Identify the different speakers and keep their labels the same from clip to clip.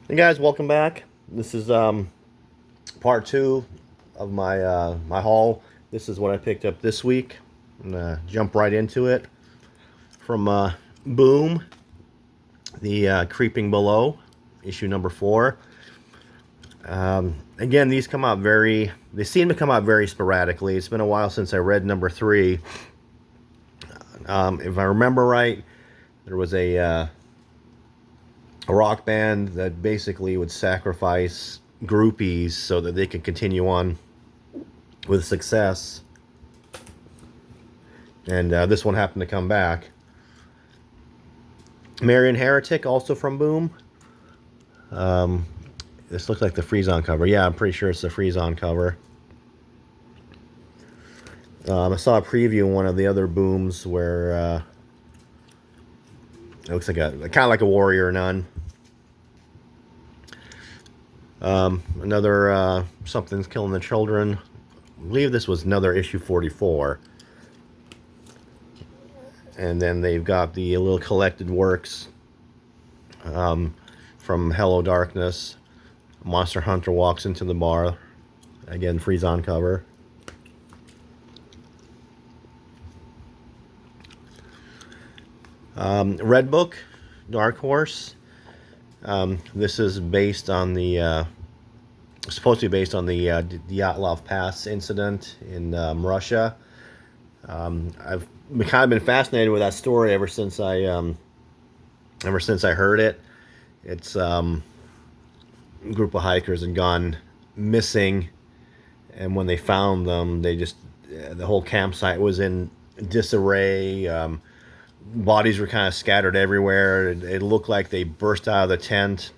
Speaker 1: Hey guys, welcome back. This is part two of my haul. This is what I picked up this week. I'm gonna jump right into it from Boom, the Creeping Below, issue number 4. Again, these come out they seem to come out very sporadically. It's been a while since I read number 3. If I remember right, there was a rock band that basically would sacrifice groupies so that they could continue on with success. And this one happened to come back. Marion Heretic, also from Boom. This looks like the freeze-on cover. Yeah, I'm pretty sure it's the freeze-on cover. I saw a preview in one of the other Booms where it looks like kind of like a warrior nun. Another Something's Killing the Children. I believe this was another issue 44. And then they've got the little collected works from Hello Darkness. Monster Hunter walks into the bar. Again, freeze-on cover. Red Book, Dark Horse. This is based on the supposed to be based on the Dyatlov Pass incident in Russia. I've kind of been fascinated with that story ever since I heard it. It's a group of hikers had gone missing, and when they found them, the whole campsite was in disarray. Bodies were kind of scattered everywhere. It looked like they burst out of the tent.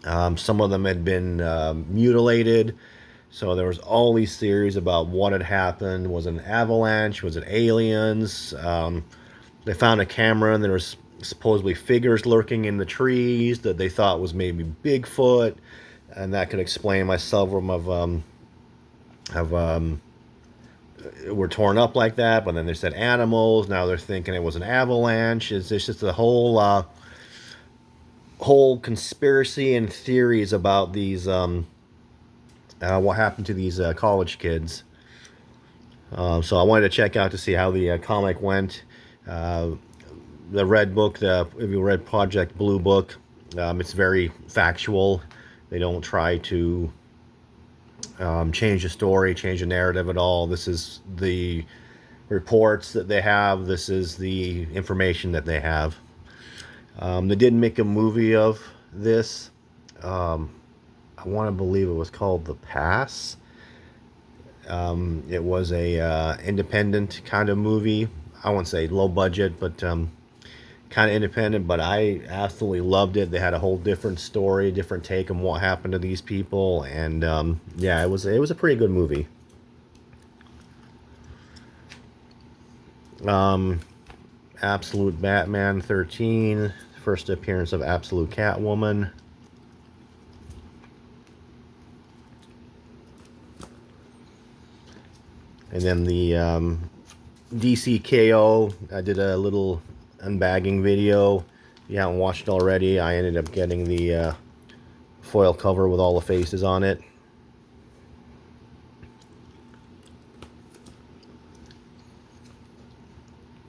Speaker 1: Some of them had been mutilated. So there was all these theories about what had happened. Was it an avalanche? Was it aliens? They found a camera, and there was supposedly figures lurking in the trees that they thought was maybe Bigfoot, and that could explain why several of were torn up like that. But then they said animals. Now they're thinking it was an avalanche. It's just a whole conspiracy and theories about these what happened to these college kids. So I wanted to check out to see how the comic went. The Red Book, if you read Project Blue Book, it's very factual. They don't try to change the story, change the narrative at all. This is the reports that they have. This is the information that they have. They did make a movie of this. I want to believe it was called The Pass. It was a independent kind of movie. I won't say low budget, but kind of independent. But I absolutely loved it. They had a whole different story, different take on what happened to these people, and yeah, it was a pretty good movie. Absolute Batman 13, first appearance of Absolute Catwoman. And then the DCKO, I did a little unbagging video. If you haven't watched it already, I ended up getting the foil cover with all the faces on it.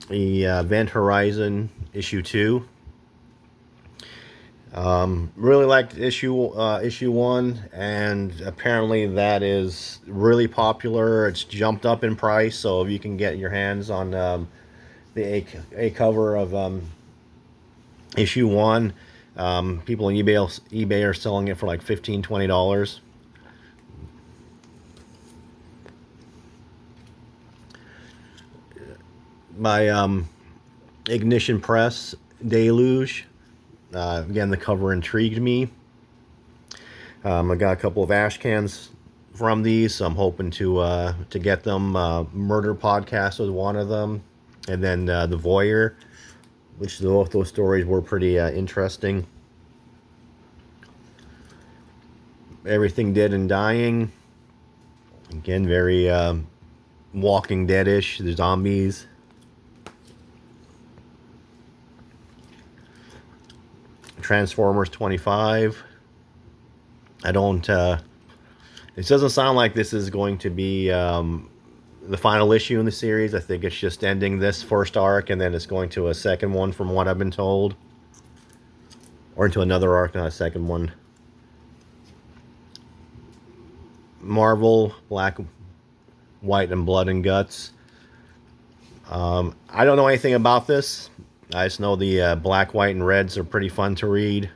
Speaker 1: The Event Horizon issue 2. Really liked issue 1, and apparently that is really popular. It's jumped up in price, so if you can get your hands on the A cover of issue 1, people on eBay are selling it for like $15-20. My Ignition Press Deluge. Again, the cover intrigued me. I got a couple of ash cans from these, so I'm hoping to get them. Murder Podcast was one of them, and then The Voyeur, which both those stories were pretty interesting. Everything Dead and Dying. Again, very Walking Dead-ish. The zombies. Transformers 25. I don't. It doesn't sound like this is going to be the final issue in the series. I think it's just ending this first arc, and then it's going to a second one, from what I've been told, or into another arc, not a second one. Marvel, Black, White, and Blood and Guts. I don't know anything about this. I just know the Black, White, and Reds are pretty fun to read.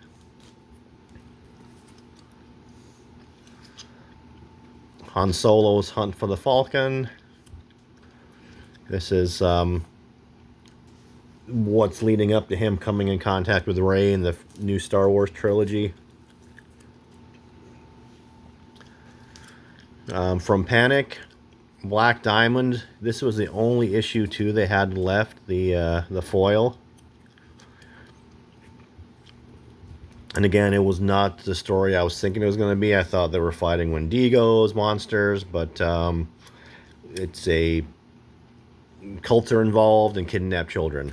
Speaker 1: Han Solo's Hunt for the Falcon. This is what's leading up to him coming in contact with Rey in the new Star Wars trilogy. From Panic, Black Diamond. This was the only issue 2 they had left, the foil. And again, it was not the story I was thinking it was going to be. I thought they were fighting Wendigos, monsters, but it's a cults are involved and kidnap children.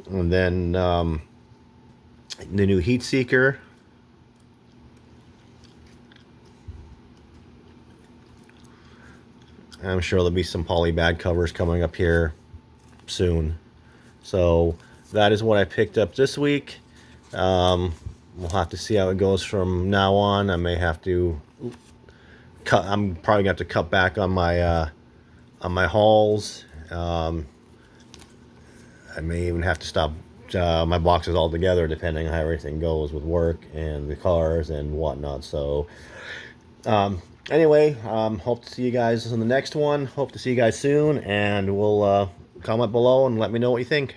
Speaker 1: And then the new Heat Seeker. I'm sure there'll be some polybag covers coming up here soon. So that is what I picked up this week. We'll have to see how it goes from now on. I may have to cut. I'm probably going to have to cut back on my hauls. I may even have to stop my boxes altogether, depending on how everything goes with work and the cars and whatnot. So anyway, hope to see you guys in the next one. Hope to see you guys soon, and we'll comment below and let me know what you think.